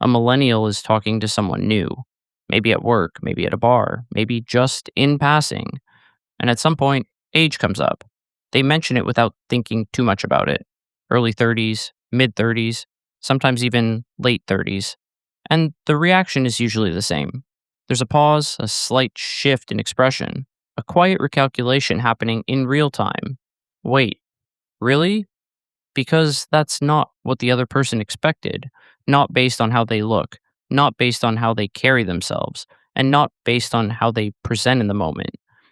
A millennial is talking to someone new, maybe at work, maybe at a bar, maybe just in passing. And at some point, age comes up. They mention it without thinking too much about it. Early 30s, mid 30s, sometimes even late 30s. And the reaction is usually the same. There's a pause, a slight shift in expression, a quiet recalculation happening in real time. Wait, really? Because that's not what the other person expected, not based on how they look, not based on how they carry themselves, and not based on how they present in the moment.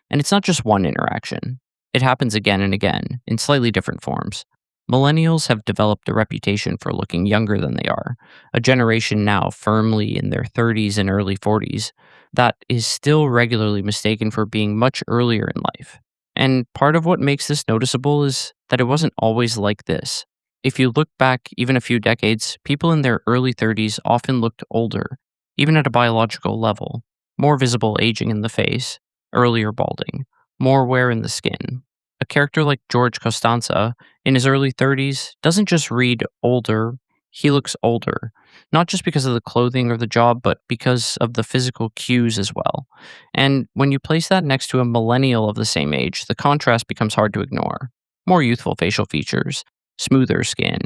And it's not just one interaction, it happens again and again in slightly different forms. Millennials have developed a reputation for looking younger than they are, a generation now firmly in their 30s and early 40s that is still regularly mistaken for being much earlier in life. And part of what makes this noticeable is that it wasn't always like this. If you look back even a few decades, people in their early 30s often looked older, even at a biological level. More visible aging in the face, earlier balding, more wear in the skin. A character like George Costanza, in his early 30s, doesn't just read older, he looks older. Not just because of the clothing or the job, but because of the physical cues as well. And when you place that next to a millennial of the same age, the contrast becomes hard to ignore. More youthful facial features, smoother skin,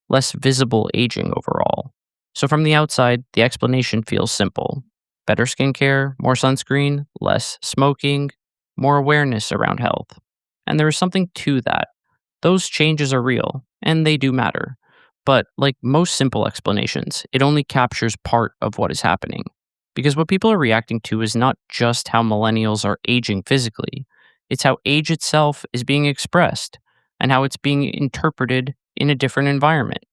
less visible aging overall. So from the outside, the explanation feels simple. Better skincare, more sunscreen, less smoking, more awareness around health. And there is something to that. Those changes are real, and they do matter. But like most simple explanations, it only captures part of what is happening. Because what people are reacting to is not just how millennials are aging physically, it's how age itself is being expressed and how it's being interpreted in a different environment.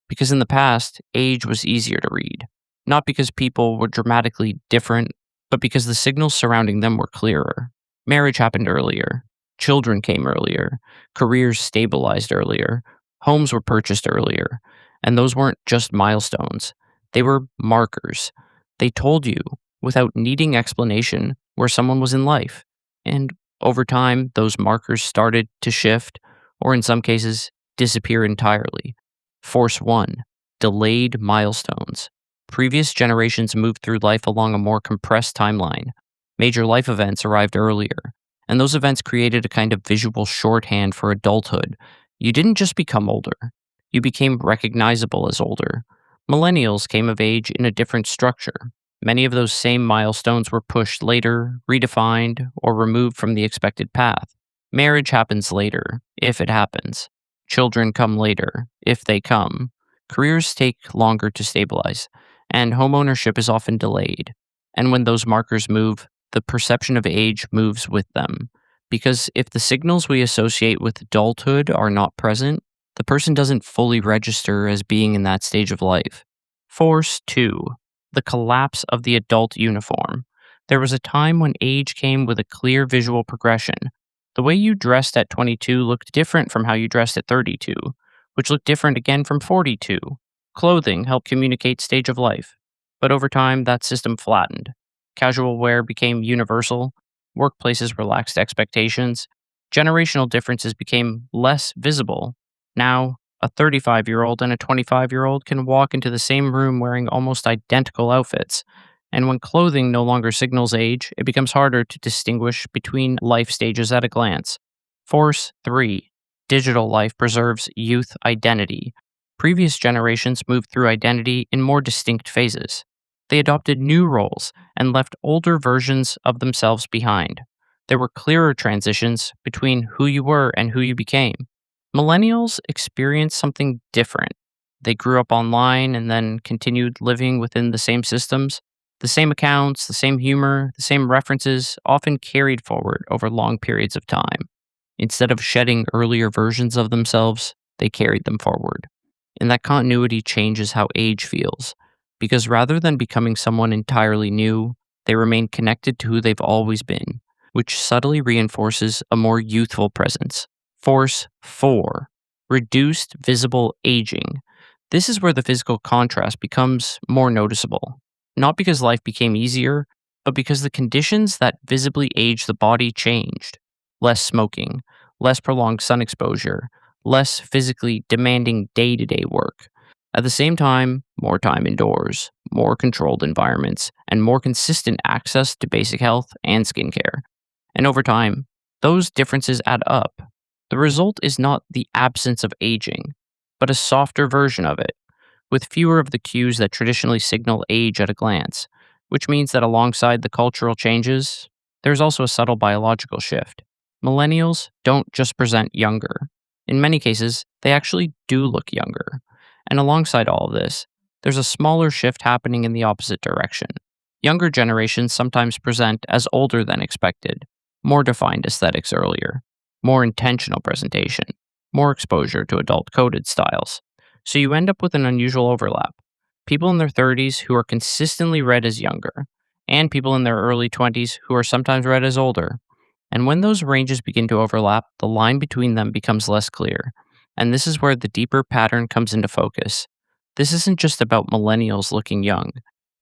Because in the past, age was easier to read. Not because people were dramatically different, but because the signals surrounding them were clearer. Marriage happened earlier. Children came earlier. Careers stabilized earlier. Homes were purchased earlier. And those weren't just milestones, they were markers. They told you, without needing explanation, where someone was in life. And over time, those markers started to shift, or in some cases, disappear entirely. Force 1, delayed milestones. Previous generations moved through life along a more compressed timeline. Major life events arrived earlier, and those events created a kind of visual shorthand for adulthood. You didn't just become older, you became recognizable as older. Millennials came of age in a different structure. Many of those same milestones were pushed later, redefined, or removed from the expected path. Marriage happens later, if it happens. Children come later, if they come. Careers take longer to stabilize, and homeownership is often delayed. And when those markers move, the perception of age moves with them. Because if the signals we associate with adulthood are not present, the person doesn't fully register as being in that stage of life. Force 2, the collapse of the adult uniform. There was a time when age came with a clear visual progression. The way you dressed at 22 looked different from how you dressed at 32, which looked different again from 42. Clothing helped communicate stage of life. But over time, that system flattened. Casual wear became universal. Workplaces relaxed expectations. Generational differences became less visible. Now, a 35-year-old and a 25-year-old can walk into the same room wearing almost identical outfits. And when clothing no longer signals age, it becomes harder to distinguish between life stages at a glance. Force 3. Digital life preserves youth identity. Previous generations moved through identity in more distinct phases. They adopted new roles and left older versions of themselves behind. There were clearer transitions between who you were and who you became. Millennials experienced something different. They grew up online and then continued living within the same systems. The same accounts, the same humor, the same references, often carried forward over long periods of time. Instead of shedding earlier versions of themselves, they carried them forward. And that continuity changes how age feels, because rather than becoming someone entirely new, they remain connected to who they've always been, which subtly reinforces a more youthful presence. Force 4. Reduced visible aging. This is where the physical contrast becomes more noticeable. Not because life became easier, but because the conditions that visibly age the body changed. Less smoking, less prolonged sun exposure, less physically demanding day-to-day work. At the same time, more time indoors, more controlled environments, and more consistent access to basic health and skincare. And over time, those differences add up. The result is not the absence of aging, but a softer version of it, with fewer of the cues that traditionally signal age at a glance, which means that alongside the cultural changes, there's also a subtle biological shift. Millennials don't just present younger. In many cases, they actually do look younger. And alongside all of this, there's a smaller shift happening in the opposite direction. Younger generations sometimes present as older than expected, more defined aesthetics earlier, more intentional presentation, more exposure to adult coded styles. So you end up with an unusual overlap. People in their 30s who are consistently read as younger, and people in their early 20s who are sometimes read as older. And when those ranges begin to overlap, the line between them becomes less clear. And this is where the deeper pattern comes into focus. This isn't just about millennials looking young,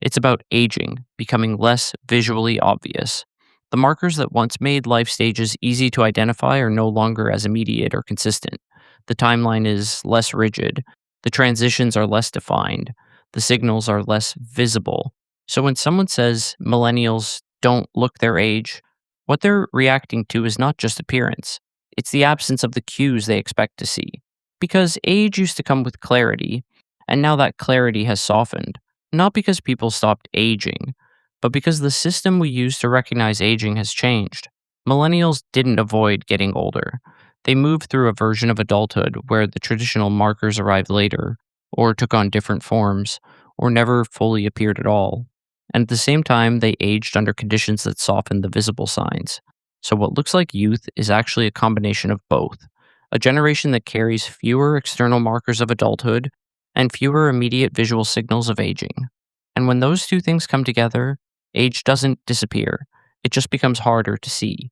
it's about aging, becoming less visually obvious. The markers that once made life stages easy to identify are no longer as immediate or consistent. The timeline is less rigid, the transitions are less defined, the signals are less visible. So when someone says millennials don't look their age, what they're reacting to is not just appearance, it's the absence of the cues they expect to see. Because age used to come with clarity, and now that clarity has softened. Not because people stopped aging, but because the system we use to recognize aging has changed. Millennials didn't avoid getting older. They moved through a version of adulthood where the traditional markers arrived later, or took on different forms, or never fully appeared at all. And at the same time, they aged under conditions that softened the visible signs. So, what looks like youth is actually a combination of both, a generation that carries fewer external markers of adulthood and fewer immediate visual signals of aging. And when those two things come together, age doesn't disappear, it just becomes harder to see.